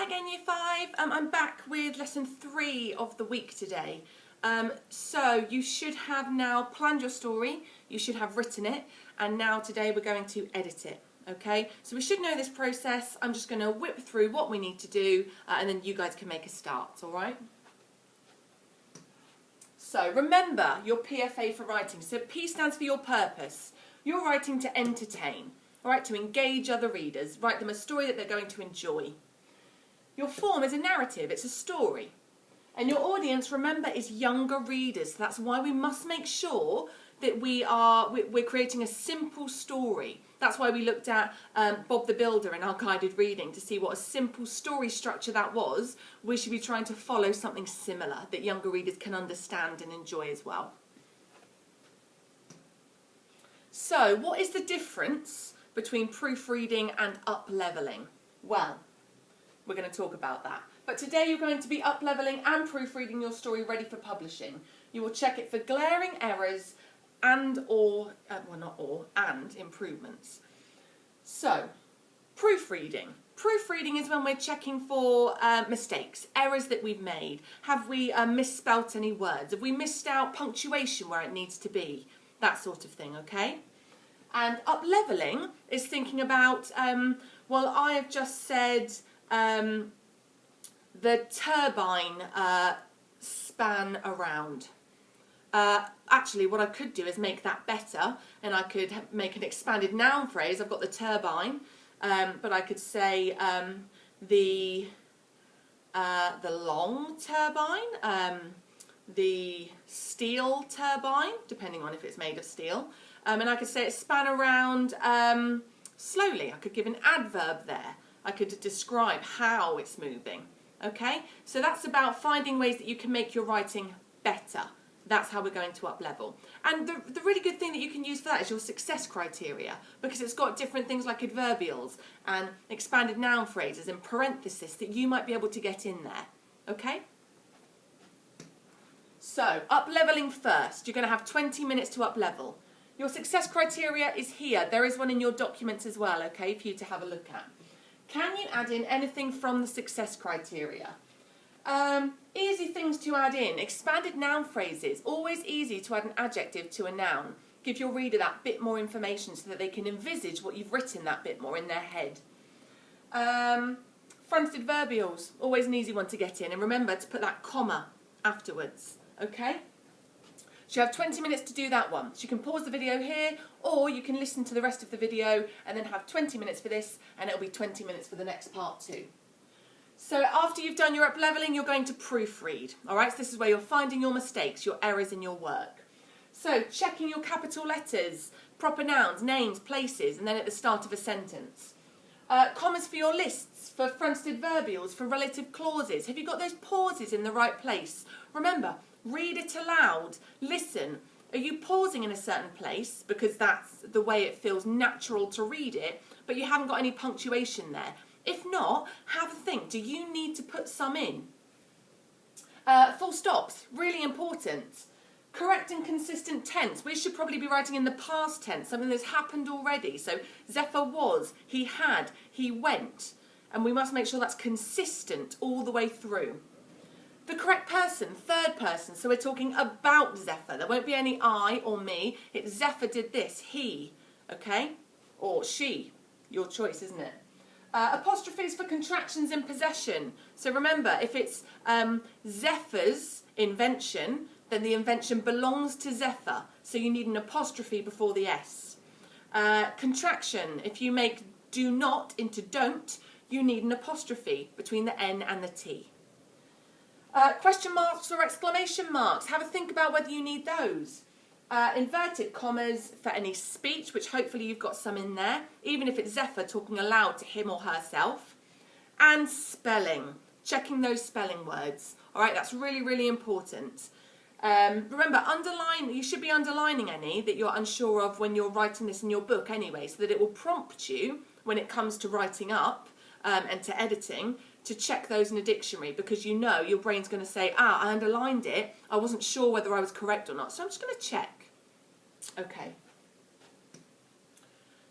again, Year 5. I'm back with lesson 3 of the week today. So you should have now planned your story, you should have written it, and now today we're going to edit it. Okay, so we should know this process. I'm just going to whip through what we need to do, and then you guys can make a start, all right? So remember your PFA for writing. So P stands for your purpose. You're writing to entertain, all right, to engage other readers. Write them a story that they're going to enjoy. Your form is a narrative, it's a story. And your audience, remember, is younger readers. So that's why we must make sure that we're creating a simple story. That's why we looked at Bob the Builder in our guided reading to see what a simple story structure that was. We should be trying to follow something similar that younger readers can understand and enjoy as well. So what is the difference between proofreading and up-leveling? Well, we're going to talk about that. But today you're going to be up-leveling and proofreading your story ready for publishing. You will check it for glaring errors and improvements. So, proofreading. Proofreading is when we're checking for mistakes, errors that we've made. Have we misspelt any words? Have we missed out punctuation where it needs to be? That sort of thing, okay? And up-leveling is thinking about, well, I have just said the turbine span around. Actually, what I could do is make that better, and I could make an expanded noun phrase. I've got the turbine, but I could say the long turbine, the steel turbine, depending on if it's made of steel, and I could say it span around slowly. I could give an adverb there. I could describe how it's moving. Okay, so that's about finding ways that you can make your writing better. That's how we're going to up-level. And the really good thing that you can use for that is your success criteria, because it's got different things like adverbials and expanded noun phrases and parentheses that you might be able to get in there. Okay? So, up-leveling first. You're going to have 20 minutes to up-level. Your success criteria is here. There is one in your documents as well, okay, for you to have a look at. Can you add in anything from the success criteria? Easy things to add in. Expanded noun phrases. Always easy to add an adjective to a noun. Give your reader that bit more information so that they can envisage what you've written that bit more in their head. Fronted adverbials. Always an easy one to get in. And remember to put that comma afterwards. Okay? So you have 20 minutes to do that one. So you can pause the video here, or you can listen to the rest of the video and then have 20 minutes for this, and it'll be 20 minutes for the next part too. So after you've done your up-leveling, you're going to proofread. All right, so this is where you're finding your mistakes, your errors in your work. So checking your capital letters, proper nouns, names, places, and then at the start of a sentence. Commas for your lists, for fronted adverbials, for relative clauses. Have you got those pauses in the right place? Remember, read it aloud, listen. Are you pausing in a certain place because that's the way it feels natural to read it, but you haven't got any punctuation there? If not, have a think. Do you need to put some in? Full stops, really important. Correct and consistent tense. We should probably be writing in the past tense, something that's happened already. So Zephyr was, he had, he went. And we must make sure that's consistent all the way through. The correct person, third person, so we're talking about Zephyr. There won't be any I or me. It's Zephyr did this, he, okay? Or she, your choice, isn't it? Apostrophes for contractions in possession. So remember, if it's Zephyr's invention, then the invention belongs to Zephyr. So you need an apostrophe before the S. Contraction, if you make do not into don't, you need an apostrophe between the N and the T. Question marks or exclamation marks. Have a think about whether you need those. Inverted commas for any speech, which hopefully you've got some in there, even if it's Zephyr talking aloud to him or herself. And spelling. Checking those spelling words. All right, that's really, really important. Remember, underline. You should be underlining any that you're unsure of when you're writing this in your book anyway, so that it will prompt you when it comes to writing up and to editing, to check those in a dictionary, because you know your brain's going to say, I underlined it, I wasn't sure whether I was correct or not, so I'm just going to check. Okay.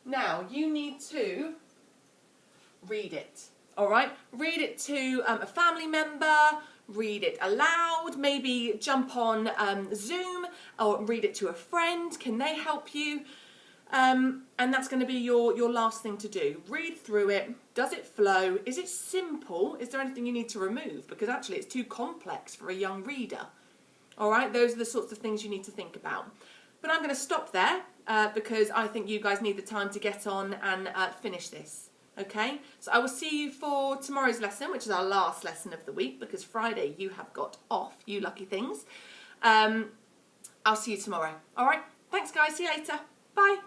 Now, you need to read it. all right? Read it to a family member, read it aloud, maybe jump on Zoom or read it to a friend. Can they help you? And that's going to be your last thing to do. Read through it. Does it flow? Is it simple? Is there anything you need to remove? Because actually it's too complex for a young reader. All right, those are the sorts of things you need to think about. But I'm going to stop there because I think you guys need the time to get on and finish this. Okay, so I will see you for tomorrow's lesson, which is our last lesson of the week, because Friday you have got off, you lucky things. I'll see you tomorrow. All right, thanks guys, see you later. Bye.